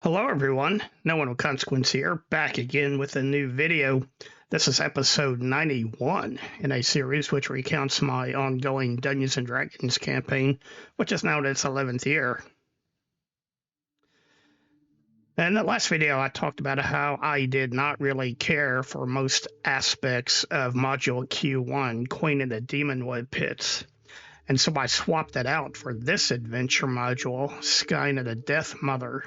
Hello everyone, No One of Consequence here, back again with a new video. This is episode 91 in a series which recounts my ongoing Dungeons & Dragons campaign, which is now in its 11th year. In the last video I talked about how I did not really care for most aspects of Module Q1, Queen of the Demon Web Pits. And so I swapped that out for this adventure module, Skein of the Death Mother.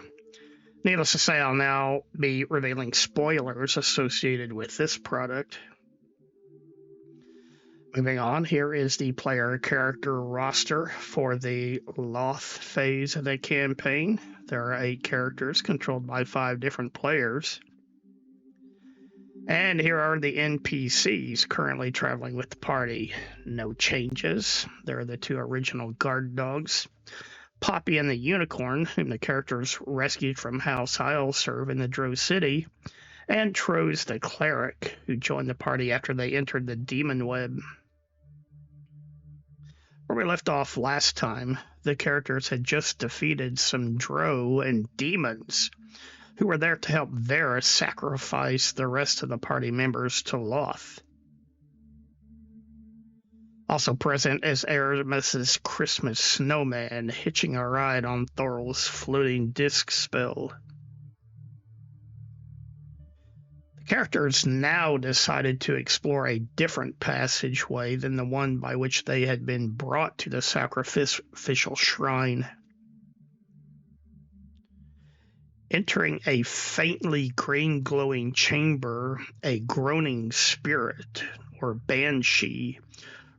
Needless to say, I'll now be revealing spoilers associated with this product. Moving on, here is the player character roster for the Loth phase of the campaign. There are 8 characters controlled by 5 different players. And here are the NPCs currently traveling with the party. No changes. There are the 2 original guard dogs. Poppy and the Unicorn, whom the characters rescued from House Isle, serve in the Drow City, and Troz the Cleric, who joined the party after they entered the Demon Web. Where we left off last time, the characters had just defeated some Drow and demons, who were there to help Varys sacrifice the rest of the party members to Loth. Also present is Aramis's Christmas snowman, hitching a ride on Thorol's floating disc spell. The characters now decided to explore a different passageway than the one by which they had been brought to the sacrificial shrine. Entering a faintly green glowing chamber, a groaning spirit, or banshee,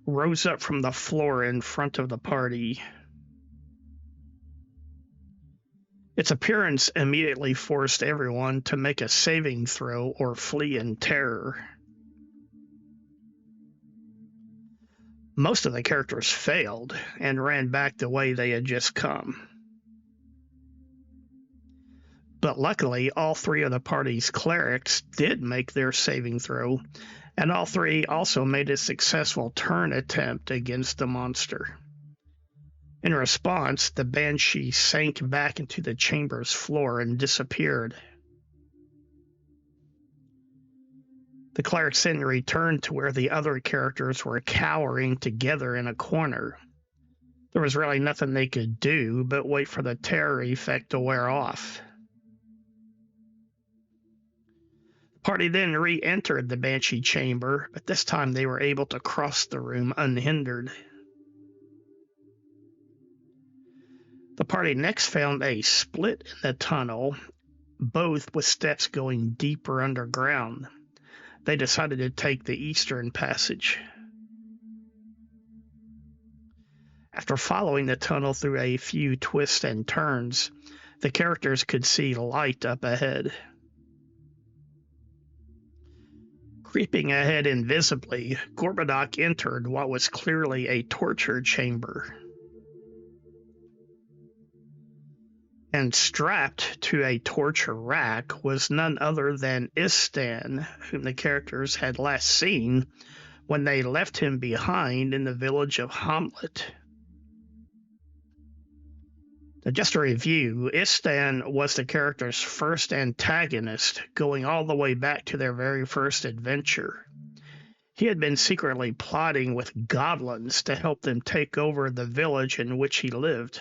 rose up from the floor in front of the party. Its appearance immediately forced everyone to make a saving throw or flee in terror. Most of the characters failed and ran back the way they had just come. But luckily, all 3 of the party's clerics did make their saving throw, and all 3 also made a successful turn attempt against the monster. In response, the banshee sank back into the chamber's floor and disappeared. The clerics then returned to where the other characters were cowering together in a corner. There was really nothing they could do but wait for the terror effect to wear off. The party then re-entered the Banshee chamber, but this time they were able to cross the room unhindered. The party next found a split in the tunnel, both with steps going deeper underground. They decided to take the eastern passage. After following the tunnel through a few twists and turns, the characters could see light up ahead. Creeping ahead invisibly, Gorbadoc entered what was clearly a torture chamber. And strapped to a torture rack was none other than Istan, whom the characters had last seen when they left him behind in the village of Hamlet. Now, just a review, Istan was the character's first antagonist, going all the way back to their very first adventure. He had been secretly plotting with goblins to help them take over the village in which he lived.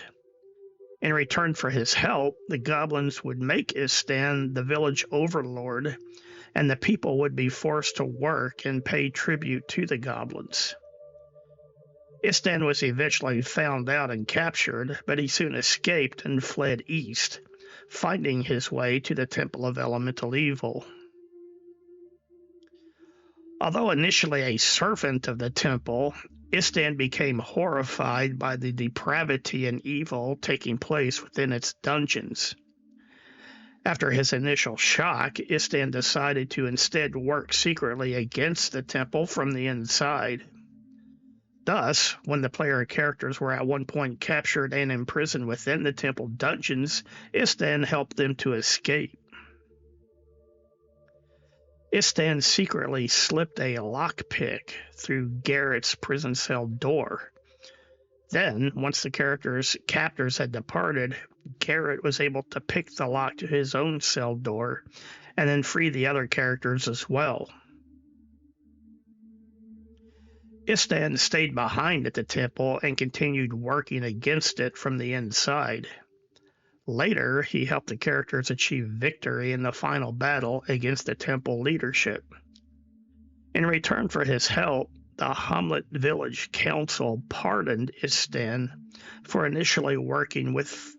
In return for his help, the goblins would make Istan the village overlord, and the people would be forced to work and pay tribute to the goblins. Istan was eventually found out and captured, but he soon escaped and fled east, finding his way to the Temple of Elemental Evil. Although initially a servant of the temple, Istan became horrified by the depravity and evil taking place within its dungeons. After his initial shock, Istan decided to instead work secretly against the temple from the inside. Thus, when the player characters were at one point captured and imprisoned within the temple dungeons, Istan helped them to escape. Istan secretly slipped a lockpick through Garrett's prison cell door. Then, once the characters' captors had departed, Garrett was able to pick the lock to his own cell door and then free the other characters as well. Istan stayed behind at the temple and continued working against it from the inside. Later, he helped the characters achieve victory in the final battle against the temple leadership. In return for his help, the Hamlet Village Council pardoned Istan for initially working with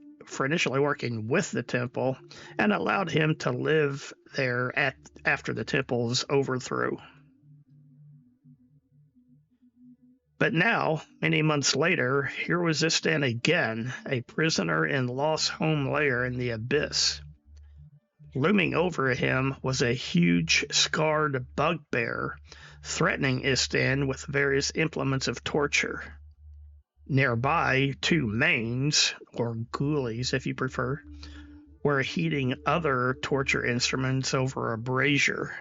the temple and allowed him to live there after the temple's overthrow. But now, many months later, here was Istan again, a prisoner in Lost Home Lair in the Abyss. Looming over him was a huge, scarred bugbear, threatening Istan with various implements of torture. Nearby, two mains, or ghoulies if you prefer, were heating other torture instruments over a brazier.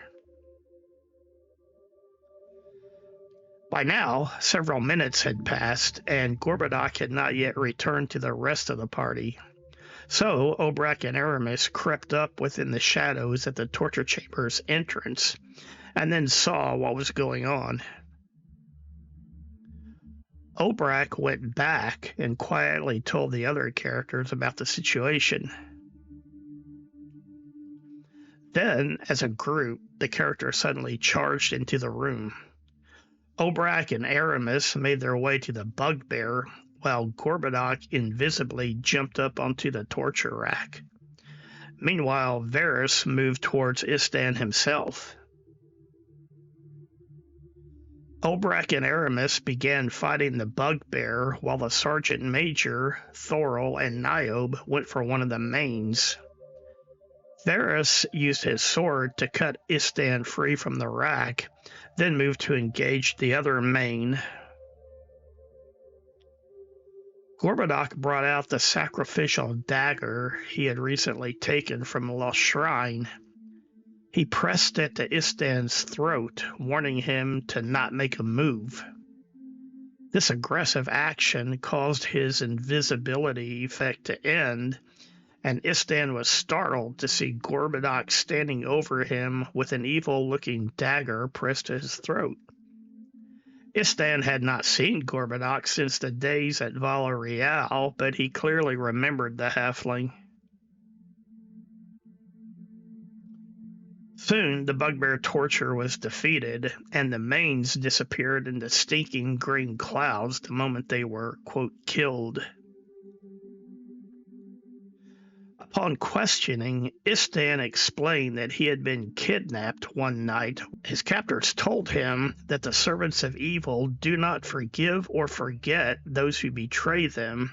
By now, several minutes had passed, and Gorbadoc had not yet returned to the rest of the party. So Obrak and Aramis crept up within the shadows at the torture chamber's entrance, and then saw what was going on. Obrak went back and quietly told the other characters about the situation. Then, as a group, the characters suddenly charged into the room. Obrak and Aramis made their way to the bugbear, while Gorbadoc invisibly jumped up onto the torture rack. Meanwhile, Varys moved towards Istan himself. Obrak and Aramis began fighting the bugbear, while the Sergeant Major, Thorol, and Niobe went for one of the mains. Varys used his sword to cut Istan free from the rack, then moved to engage the other main. Gorbadoc brought out the sacrificial dagger he had recently taken from the Lost Shrine. He pressed it to Istan's throat, warning him to not make a move. This aggressive action caused his invisibility effect to end, and Istan was startled to see Gorbadoc standing over him with an evil-looking dagger pressed to his throat. Istan had not seen Gorbadoc since the days at Vala Real, but he clearly remembered the halfling. Soon, the bugbear torture was defeated, and the mains disappeared into stinking green clouds the moment they were, quote, killed. Upon questioning, Istan explained that he had been kidnapped one night. His captors told him that the servants of evil do not forgive or forget those who betray them,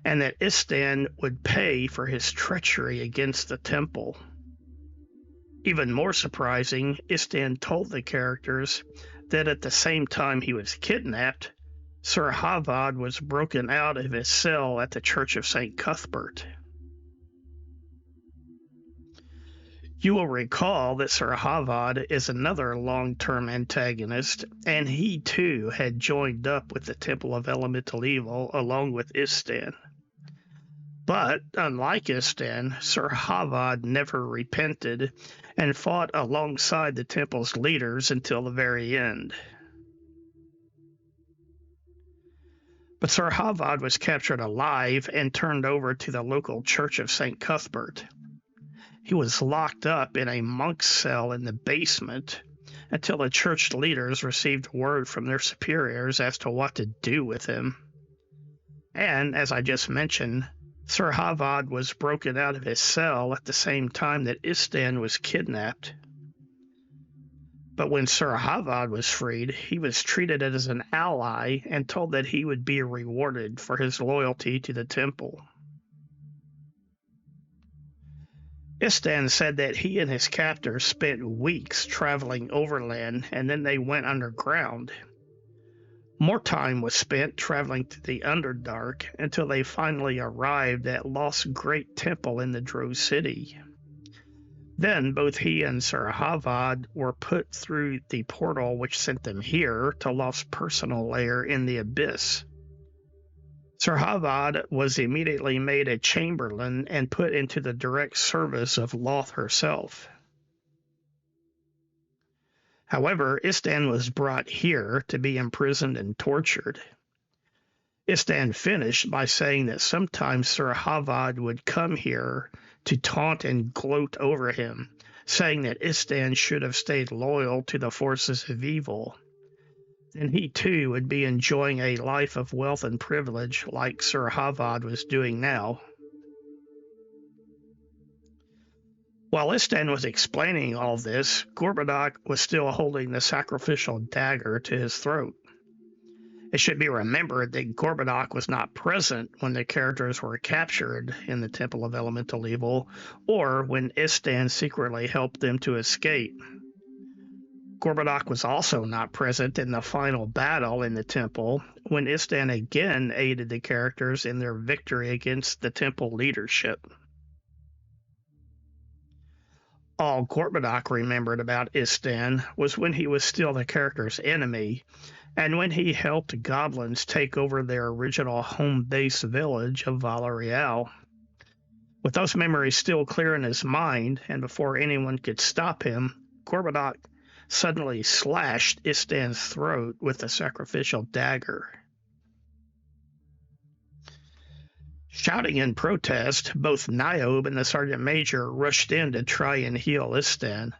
and that Istan would pay for his treachery against the temple. Even more surprising, Istan told the characters that at the same time he was kidnapped, Sir Havad was broken out of his cell at the Church of St. Cuthbert. You will recall that Sir Havad is another long-term antagonist, and he too had joined up with the Temple of Elemental Evil along with Istan. But, unlike Istan, Sir Havad never repented and fought alongside the temple's leaders until the very end. But Sir Havad was captured alive and turned over to the local Church of St. Cuthbert. He was locked up in a monk's cell in the basement until the church leaders received word from their superiors as to what to do with him. And, as I just mentioned, Sir Havad was broken out of his cell at the same time that Istan was kidnapped. But when Sir Havad was freed, he was treated as an ally and told that he would be rewarded for his loyalty to the temple. Istan said that he and his captors spent weeks traveling overland, and then they went underground. More time was spent traveling to the Underdark until they finally arrived at Lost's Great Temple in the Drow City. Then both he and Sir Havad were put through the portal which sent them here to Lost's personal lair in the Abyss. Sir Havad was immediately made a chamberlain and put into the direct service of Loth herself. However, Istan was brought here to be imprisoned and tortured. Istan finished by saying that sometimes Sir Havad would come here to taunt and gloat over him, saying that Istan should have stayed loyal to the forces of evil. Then he too would be enjoying a life of wealth and privilege like Sir Havad was doing now. While Istan was explaining all this, Gorbadoc was still holding the sacrificial dagger to his throat. It should be remembered that Gorbadoc was not present when the characters were captured in the Temple of Elemental Evil, or when Istan secretly helped them to escape. Gorbadoc was also not present in the final battle in the temple, when Istan again aided the characters in their victory against the temple leadership. All Gorbadoc remembered about Istan was when he was still the character's enemy, and when he helped goblins take over their original home base village of Vala Real. With those memories still clear in his mind, and before anyone could stop him, Gorbadoc suddenly slashed Istan's throat with the sacrificial dagger. Shouting in protest, both Niobe and the Sergeant Major rushed in to try and heal Istan.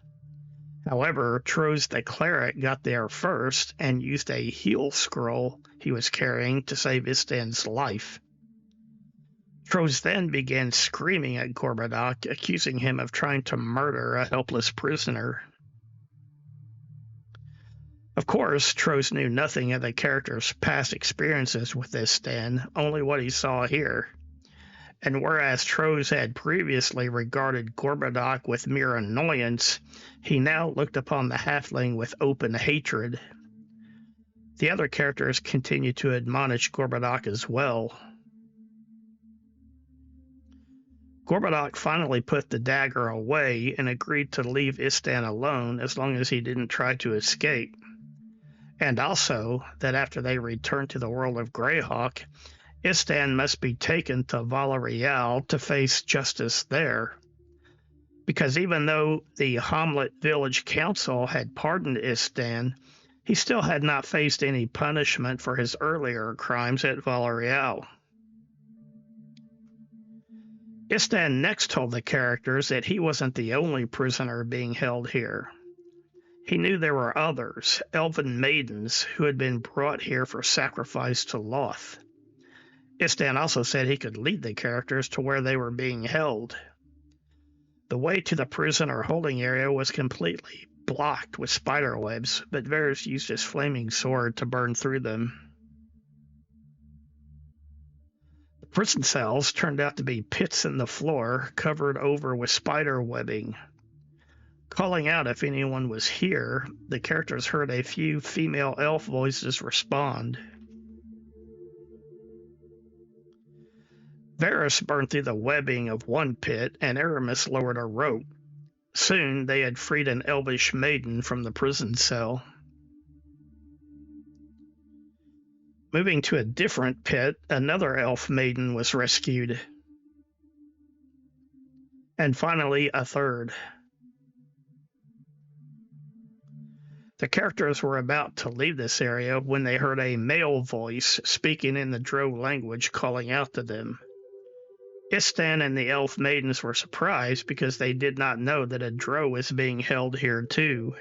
However, Troz the cleric got there first and used a heal scroll he was carrying to save Istan's life. Troz then began screaming at Gorbadoc, accusing him of trying to murder a helpless prisoner. Of course, Troz knew nothing of the character's past experiences with Istan, only what he saw here. And whereas Troz had previously regarded Gorbadoc with mere annoyance, he now looked upon the halfling with open hatred. The other characters continued to admonish Gorbadoc as well. Gorbadoc finally put the dagger away and agreed to leave Istan alone as long as he didn't try to escape. And also that after they returned to the world of Greyhawk, Istan must be taken to Vala Real to face justice there. Because even though the Hamlet Village Council had pardoned Istan, he still had not faced any punishment for his earlier crimes at Vala Real. Istan next told the characters that he wasn't the only prisoner being held here. He knew there were others, elven maidens, who had been brought here for sacrifice to Loth. Istan also said he could lead the characters to where they were being held. The way to the prisoner holding area was completely blocked with spider webs, but Varys used his flaming sword to burn through them. The prison cells turned out to be pits in the floor covered over with spider webbing. Calling out if anyone was here, the characters heard a few female elf voices respond. Varys burned through the webbing of one pit, and Aramis lowered a rope. Soon they had freed an elvish maiden from the prison cell. Moving to a different pit, another elf maiden was rescued. And finally, a third. The characters were about to leave this area when they heard a male voice speaking in the Drow language calling out to them. Istan and the elf maidens were surprised because they did not know that a Drow was being held here too.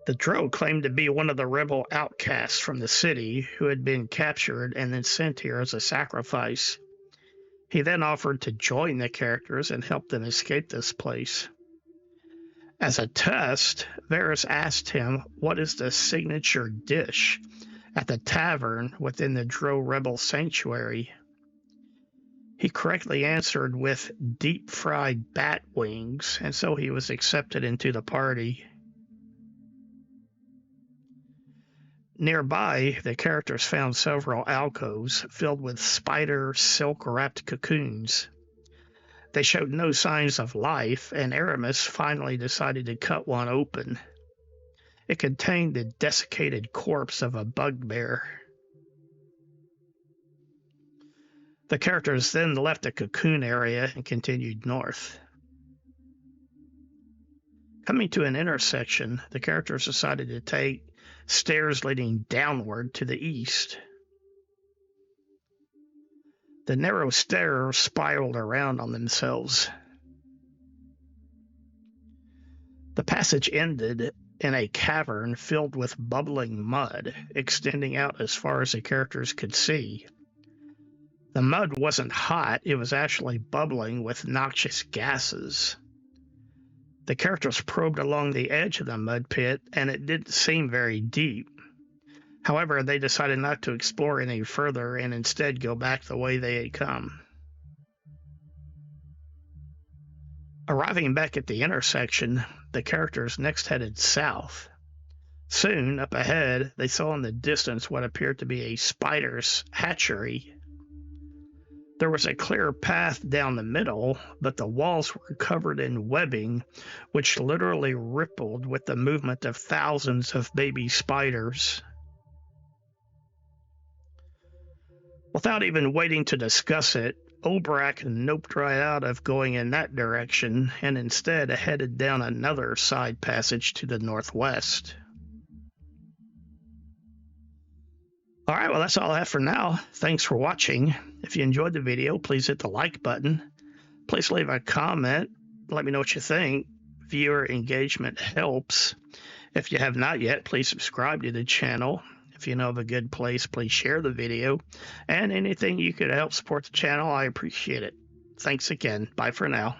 The Drow claimed to be one of the rebel outcasts from the city who had been captured and then sent here as a sacrifice. He then offered to join the characters and help them escape this place. As a test, Varys asked him what is the signature dish at the tavern within the Drow rebel sanctuary. He correctly answered with deep-fried bat wings, and so he was accepted into the party. Nearby, the characters found several alcoves filled with spider silk-wrapped cocoons. They showed no signs of life, and Aramis finally decided to cut one open. It contained the desiccated corpse of a bugbear. The characters then left the cocoon area and continued north. Coming to an intersection, the characters decided to take stairs leading downward to the east. The narrow stairs spiraled around on themselves. The passage ended in a cavern filled with bubbling mud, extending out as far as the characters could see. The mud wasn't hot, it was actually bubbling with noxious gases. The characters probed along the edge of the mud pit, and it didn't seem very deep. However, they decided not to explore any further and instead go back the way they had come. Arriving back at the intersection, the characters next headed south. Soon, up ahead, they saw in the distance what appeared to be a spider's hatchery. There was a clear path down the middle, but the walls were covered in webbing, which literally rippled with the movement of thousands of baby spiders. Without even waiting to discuss it, Obrak noped right out of going in that direction and instead headed down another side passage to the northwest. All right, well, that's all I have for now. Thanks for watching. If you enjoyed the video, please hit the like button. Please leave a comment. Let me know what you think. Viewer engagement helps. If you have not yet, please subscribe to the channel. If you know of a good place, please share the video. And anything you could help support the channel, I appreciate it. Thanks again. Bye for now.